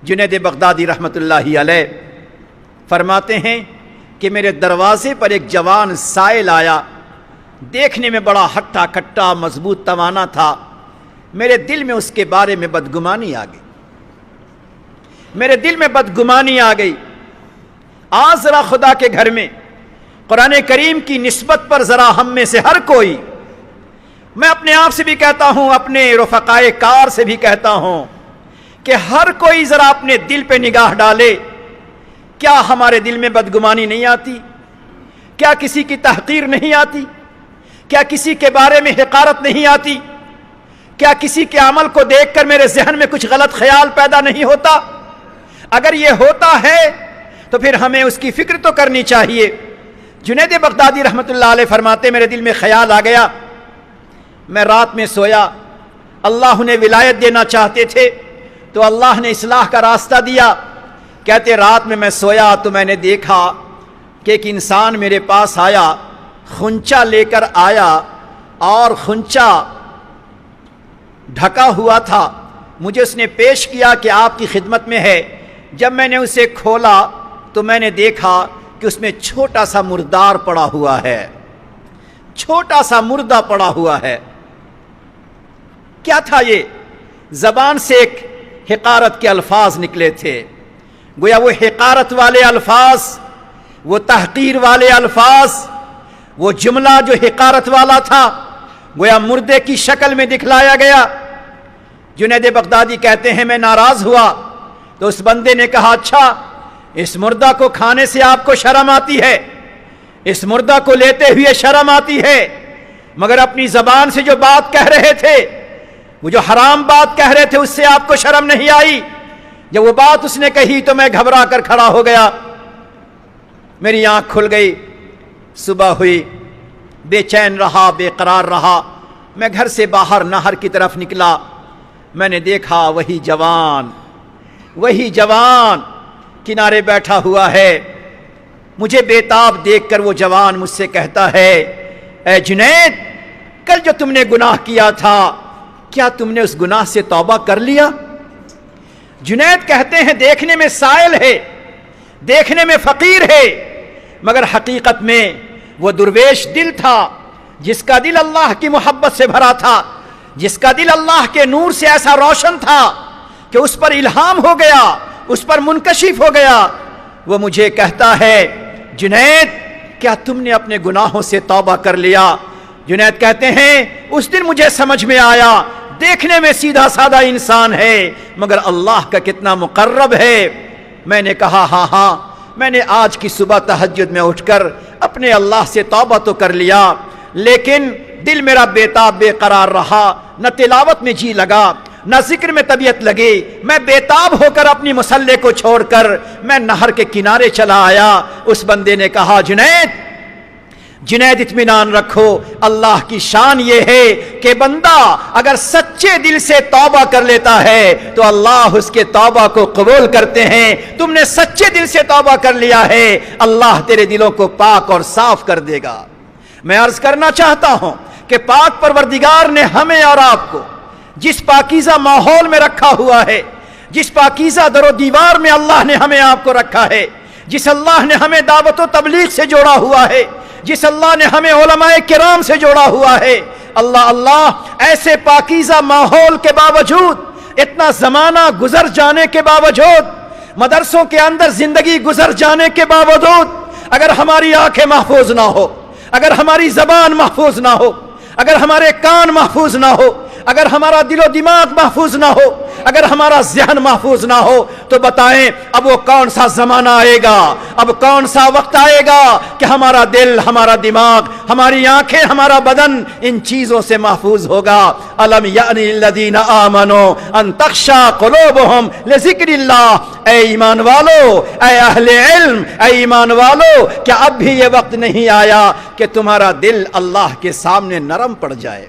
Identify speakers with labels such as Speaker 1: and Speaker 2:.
Speaker 1: جنید بغدادی رحمۃ اللہ علیہ فرماتے ہیں کہ میرے دروازے پر ایک جوان سائل آیا، دیکھنے میں بڑا ہٹا کٹا مضبوط توانا تھا۔ میرے دل میں اس کے بارے میں بدگمانی آ گئی، میرے دل میں بدگمانی آ گئی۔ آج ذرا خدا کے گھر میں قرآن کریم کی نسبت پر ذرا ہم میں سے ہر کوئی، میں اپنے آپ سے بھی کہتا ہوں، اپنے رفقائے کار سے بھی کہتا ہوں کہ ہر کوئی ذرا اپنے دل پہ نگاہ ڈالے۔ کیا ہمارے دل میں بدگمانی نہیں آتی؟ کیا کسی کی تحقیر نہیں آتی؟ کیا کسی کے بارے میں حقارت نہیں آتی؟ کیا کسی کے عمل کو دیکھ کر میرے ذہن میں کچھ غلط خیال پیدا نہیں ہوتا؟ اگر یہ ہوتا ہے تو پھر ہمیں اس کی فکر تو کرنی چاہیے۔ جنید بغدادی رحمۃ اللہ علیہ فرماتے میرے دل میں خیال آ گیا، میں رات میں سویا، اللہ انہیں ولایت دینا چاہتے تھے تو اللہ نے اصلاح کا راستہ دیا۔ کہتے رات میں سویا تو میں نے دیکھا کہ ایک انسان میرے پاس آیا، خنچا لے کر آیا اور خنچا ڈھکا ہوا تھا، مجھے اس نے پیش کیا کہ آپ کی خدمت میں ہے۔ جب میں نے اسے کھولا تو میں نے دیکھا کہ اس میں چھوٹا سا مردار پڑا ہوا ہے، چھوٹا سا مردہ پڑا ہوا ہے۔ کیا تھا یہ؟ زبان سے ایک حقارت کے الفاظ نکلے تھے، گویا وہ حقارت والے الفاظ، وہ تحقیر والے الفاظ، وہ جملہ جو حقارت والا تھا گویا مردے کی شکل میں دکھلایا گیا۔ جنید بغدادی کہتے ہیں میں ناراض ہوا تو اس بندے نے کہا اچھا اس مردہ کو کھانے سے آپ کو شرم آتی ہے، اس مردہ کو لیتے ہوئے شرم آتی ہے، مگر اپنی زبان سے جو بات کہہ رہے تھے، وہ جو حرام بات کہہ رہے تھے، اس سے آپ کو شرم نہیں آئی؟ جب وہ بات اس نے کہی تو میں گھبرا کر کھڑا ہو گیا، میری آنکھ کھل گئی، صبح ہوئی، بے چین رہا، بے قرار رہا۔ میں گھر سے باہر نہر کی طرف نکلا، میں نے دیکھا وہی جوان کنارے بیٹھا ہوا ہے۔ مجھے بےتاب دیکھ کر وہ جوان مجھ سے کہتا ہے اے جنید، کل جو تم نے گناہ کیا تھا کیا تم نے اس گناہ سے توبہ کر لیا؟ جنید کہتے ہیں دیکھنے میں سائل ہے، دیکھنے میں فقیر ہے، مگر حقیقت میں وہ درویش دل تھا، جس کا دل اللہ کی محبت سے بھرا تھا، جس کا دل اللہ کے نور سے ایسا روشن تھا کہ اس پر الہام ہو گیا، اس پر منکشف ہو گیا۔ وہ مجھے کہتا ہے جنید کیا تم نے اپنے گناہوں سے توبہ کر لیا؟ جنید کہتے ہیں اس دن مجھے سمجھ میں آیا، دیکھنے میں سیدھا سادہ انسان ہے مگر اللہ کا کتنا مقرب ہے۔ میں نے کہا ہاں، میں نے آج کی صبح تہجد میں اٹھ کر اپنے اللہ سے توبہ تو کر لیا، لیکن دل میرا بےتاب بے قرار رہا، نہ تلاوت میں جی لگا، نہ ذکر میں طبیعت لگی۔ میں بےتاب ہو کر اپنی مصلے کو چھوڑ کر میں نہر کے کنارے چلا آیا۔ اس بندے نے کہا جنید اطمینان رکھو، اللہ کی شان یہ ہے کہ بندہ اگر سچے دل سے توبہ کر لیتا ہے تو اللہ اس کے توبہ کو قبول کرتے ہیں۔ تم نے سچے دل سے توبہ کر لیا ہے، اللہ تیرے دلوں کو پاک اور صاف کر دے گا۔ میں عرض کرنا چاہتا ہوں کہ پاک پروردگار نے ہمیں اور آپ کو جس پاکیزہ ماحول میں رکھا ہوا ہے، جس پاکیزہ در و دیوار میں اللہ نے ہمیں آپ کو رکھا ہے، جس اللہ نے ہمیں دعوت و تبلیغ سے جوڑا ہوا ہے، جس اللہ نے ہمیں علماء کرام سے جوڑا ہوا ہے، اللہ ایسے پاکیزہ ماحول کے باوجود، اتنا زمانہ گزر جانے کے باوجود، مدرسوں کے اندر زندگی گزر جانے کے باوجود، اگر ہماری آنکھیں محفوظ نہ ہو، اگر ہماری زبان محفوظ نہ ہو، اگر ہمارے کان محفوظ نہ ہو، اگر ہمارا دل و دماغ محفوظ نہ ہو، اگر ہمارا ذہن محفوظ نہ ہو، تو بتائیں اب وہ کون سا زمانہ آئے گا، اب کون سا وقت آئے گا کہ ہمارا دل، ہمارا دماغ، ہماری آنکھیں، ہمارا بدن ان چیزوں سے محفوظ ہوگا۔ الم یعنی للذین آمنوا ان تخشع قلوبہم لذکر اللہ، اے ایمان والو، اے اہل علم، اے ایمان والو، کیا اب بھی یہ وقت نہیں آیا کہ تمہارا دل اللہ کے سامنے نرم پڑ جائے؟